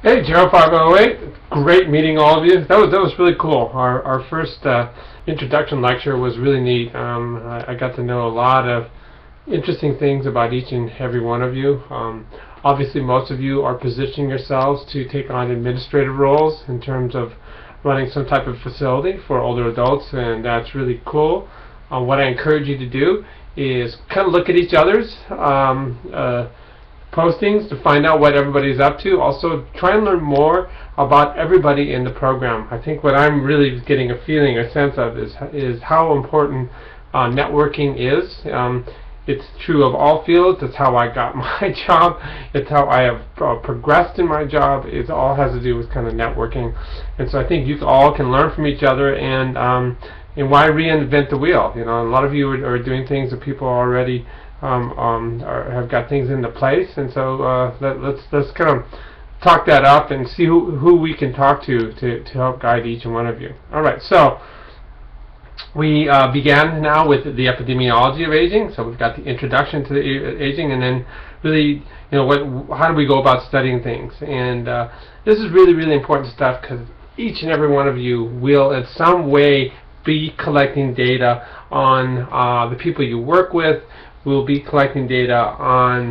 Hey, 0508. Great meeting all of you. That was really cool. Our first introduction lecture was really neat. I got to know a lot of interesting things about each and every one of you. Obviously, most of you are positioning yourselves to take on administrative roles in terms of running some type of facility for older adults, and that's really cool. What I encourage you to do is kind of look at each other's postings to find out what everybody's up to. Also, try and learn more about everybody in the program. I think what I'm really getting a feeling, a sense of, is how important networking is. It's true of all fields. It's how I got my job. It's how I have progressed in my job. It all has to do with kind of networking. And so I think you all can learn from each other, and why reinvent the wheel? You know, a lot of you are doing things that people already have got things into place, and so let's kind of talk that up and see who we can talk to help guide each and one of you. All right, so we began now with the epidemiology of aging. So we've got the introduction to the aging, and then really, how do we go about studying things? And this is really important stuff, because each and every one of you will in some way be collecting data on the people you work with. We'll be collecting data on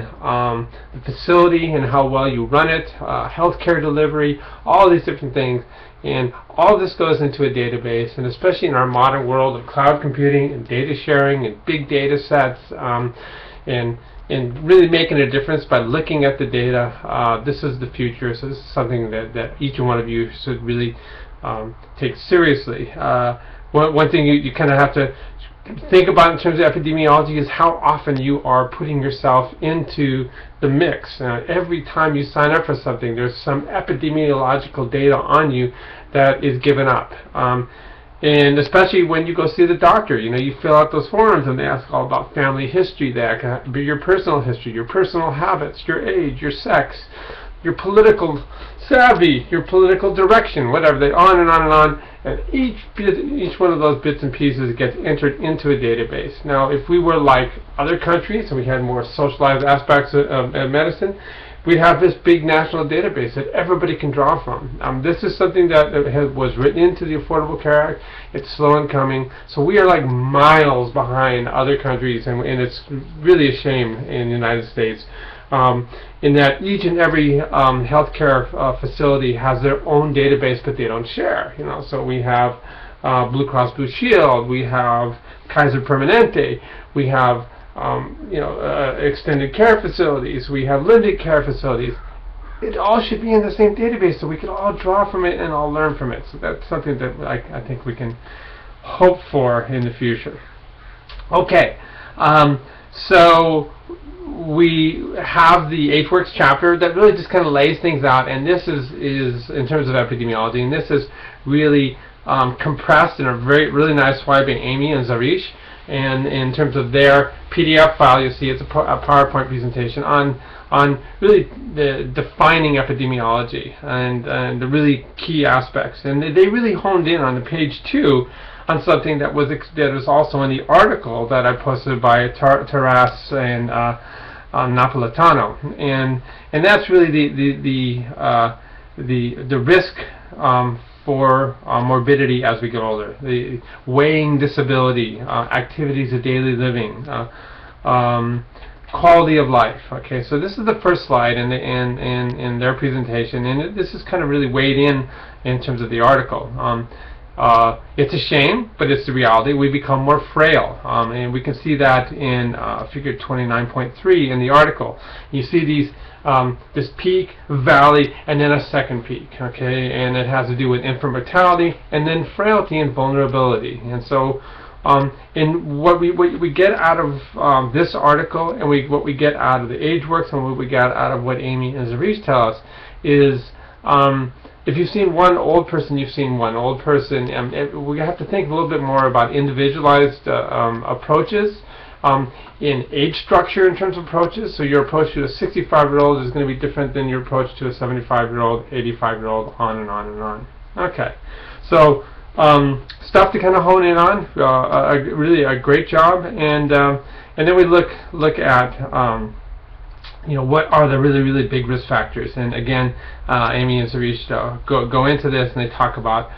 the facility and how well you run it, healthcare delivery, all these different things. And all this goes into a database, and especially in our modern world of cloud computing and data sharing and big data sets, and really making a difference by looking at the data. This is the future, so this is something that each one of you should really take seriously. One thing you kind of have to think about in terms of epidemiology is how often you are putting yourself into the mix. Every time you sign up for something, there's some epidemiological data on you that is given up. And especially when you go see the doctor, you fill out those forms and they ask all about family history. That can be your personal history, your personal habits, your age, your sex, your political savvy, your political direction, whatever. They on and on and on. And each one of those bits and pieces gets entered into a database. Now, if we were like other countries and we had more socialized aspects of medicine, we'd have this big national database that everybody can draw from. This is something that was written into the Affordable Care Act. It's slow in coming. So we are like miles behind other countries, and it's really a shame in the United States. In that each and every healthcare facility has their own database, but they don't share. So we have Blue Cross Blue Shield, we have Kaiser Permanente, we have extended care facilities, we have limited care facilities. It all should be in the same database, so we can all draw from it and all learn from it. So that's something that I think we can hope for in the future. Okay, so we have the HWorks chapter that really just kind of lays things out, and this is in terms of epidemiology, and this is really compressed in a really nice way by Amy and Zarish. And in terms of their PDF file, you see it's a PowerPoint presentation on really the defining epidemiology and the really key aspects. And they really honed in on the page 2 on something that was also in the article that I posted by Taras and Napolitano, and that's really the risk for morbidity as we get older, the weighing disability, activities of daily living, quality of life. Okay, so this is the first slide in their presentation, and this is kind of really weighed in terms of the article. It's a shame, but it's the reality. We become more frail, and we can see that in figure 29.3 in the article. You see these this peak, valley, and then a second peak. Okay, and it has to do with infant mortality, and then frailty and vulnerability. And so, in what we get out of this article, and what we get out of the HWorks, and what we get out of what Amy and Zarish tell us is. If you've seen one old person, you've seen one old person. We have to think a little bit more about individualized approaches in age structure in terms of approaches. So your approach to a 65-year-old is going to be different than your approach to a 75-year-old, 85-year-old, on and on and on. Okay, so stuff to kind of hone in on. Really a great job, and then we look at what are the really, really big risk factors? And again, Amy and Sarish go into this, and they talk about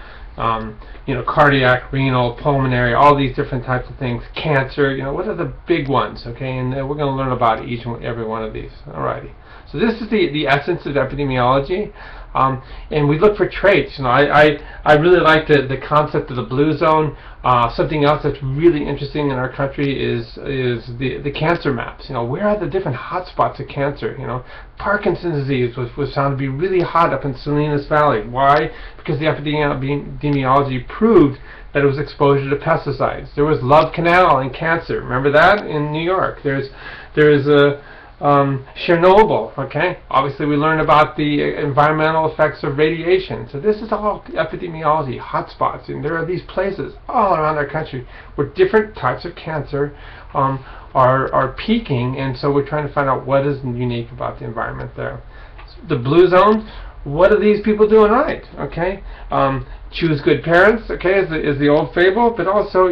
cardiac, renal, pulmonary, all these different types of things. Cancer, what are the big ones? Okay, and we're going to learn about each and every one of these. Alrighty. So this is the essence of epidemiology. And we look for traits. I really like the concept of the blue zone. Something else that's really interesting in our country is the cancer maps. Where are the different hotspots of cancer? Parkinson's disease was found to be really hot up in Salinas Valley. Why? Because the epidemiology proved that it was exposure to pesticides. There was Love Canal and cancer. Remember that in New York? There's a Chernobyl, okay? Obviously we learned about the environmental effects of radiation. So this is all epidemiology, hotspots, and there are these places all around our country where different types of cancer are peaking, and so we're trying to find out what is unique about the environment there. The blue zone, what are these people doing right, okay? Choose good parents, okay, is the old fable, but also,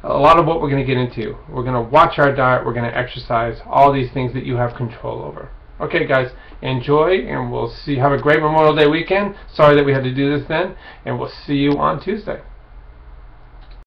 a lot of what we're going to get into. We're going to watch our diet, we're going to exercise, all these things that you have control over. Okay guys, enjoy, and we'll see. Have a great Memorial Day weekend. Sorry that we had to do this then, and we'll see you on Tuesday.